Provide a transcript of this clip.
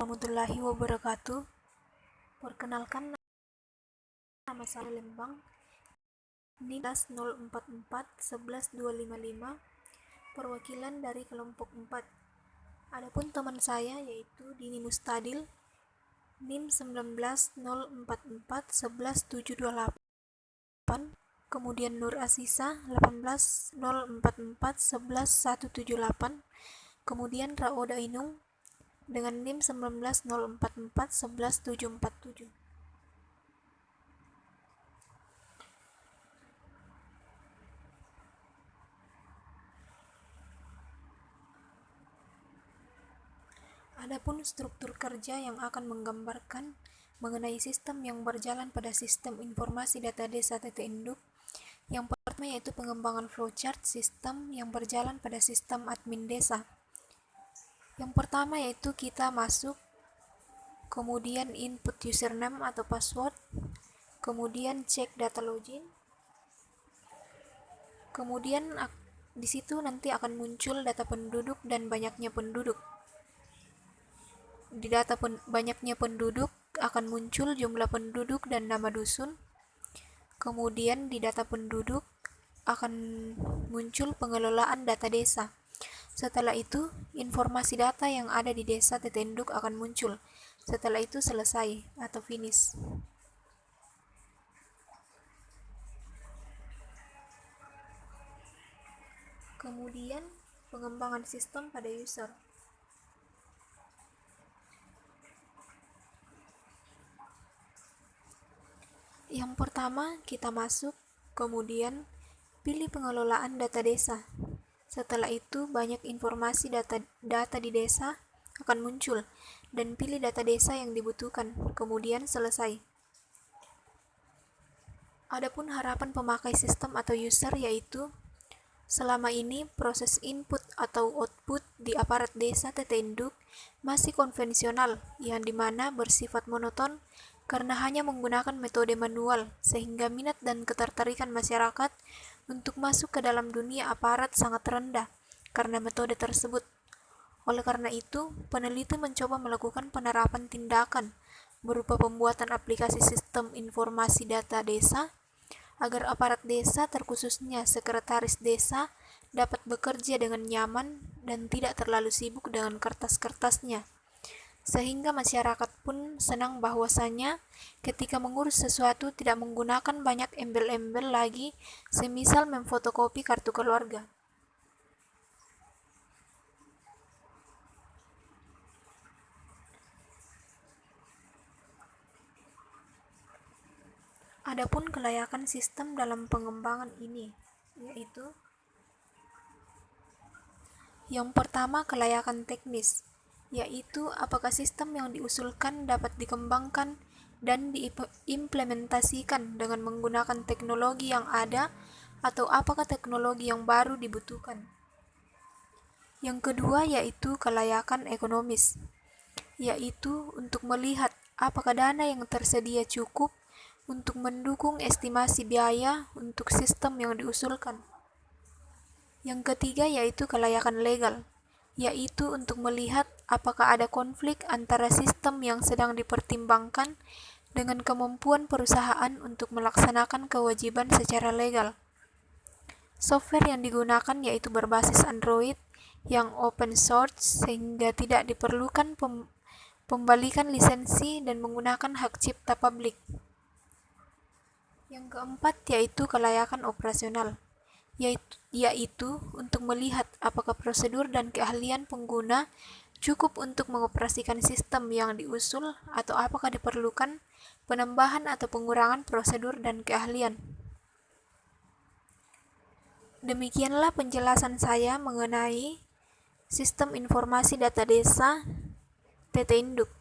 warahmatullahi wabarakatuh. Perkenalkan, nama saya Lembang, NIM 044 perwakilan dari kelompok 4. Adapun teman saya yaitu Dini Mustadil, NIM 19044 kemudian Nur Asisa 18044 kemudian Raoda Inung dengan NIM 19044 Adapun struktur kerja yang akan menggambarkan mengenai sistem yang berjalan pada sistem informasi data desa TT-Induk. Yang pertama yaitu pengembangan flowchart sistem yang berjalan pada sistem admin desa. Yang pertama yaitu kita masuk, kemudian input username atau password, kemudian cek data login, kemudian di situ nanti akan muncul data penduduk dan banyaknya penduduk. Di data banyaknya penduduk akan muncul jumlah penduduk dan nama dusun. Kemudian di data penduduk akan muncul pengelolaan data desa. Setelah itu, informasi data yang ada di desa TT-Induk akan muncul. Setelah itu selesai atau finish. Kemudian pengembangan sistem pada user. Yang pertama, kita masuk, kemudian pilih pengelolaan data desa. Setelah itu, banyak informasi data di desa akan muncul, dan pilih data desa yang dibutuhkan, kemudian selesai. Adapun harapan pemakai sistem atau user yaitu, selama ini proses input atau output di aparat desa TT-Induk masih konvensional, yang dimana bersifat monoton, karena hanya menggunakan metode manual, sehingga minat dan ketertarikan masyarakat untuk masuk ke dalam dunia aparat sangat rendah karena metode tersebut. Oleh karena itu, peneliti mencoba melakukan penerapan tindakan berupa pembuatan aplikasi sistem informasi data desa agar aparat desa, terkhususnya sekretaris desa, dapat bekerja dengan nyaman dan tidak terlalu sibuk dengan kertas-kertasnya. Sehingga masyarakat pun senang bahwasanya ketika mengurus sesuatu tidak menggunakan banyak embel-embel lagi, semisal memfotokopi kartu keluarga. Adapun kelayakan sistem dalam pengembangan ini, yaitu yang pertama kelayakan teknis, yaitu apakah sistem yang diusulkan dapat dikembangkan dan diimplementasikan dengan menggunakan teknologi yang ada atau apakah teknologi yang baru dibutuhkan. Yang kedua yaitu kelayakan ekonomis, yaitu untuk melihat apakah dana yang tersedia cukup untuk mendukung estimasi biaya untuk sistem yang diusulkan. Yang ketiga yaitu kelayakan legal, yaitu untuk melihat apakah ada konflik antara sistem yang sedang dipertimbangkan dengan kemampuan perusahaan untuk melaksanakan kewajiban secara legal. Software yang digunakan yaitu berbasis Android yang open source sehingga tidak diperlukan pembalikan lisensi dan menggunakan hak cipta publik. Yang keempat yaitu kelayakan operasional, yaitu untuk melihat apakah prosedur dan keahlian pengguna cukup untuk mengoperasikan sistem yang diusul atau apakah diperlukan penambahan atau pengurangan prosedur dan keahlian. Demikianlah penjelasan saya mengenai sistem informasi data desa TT-Induk.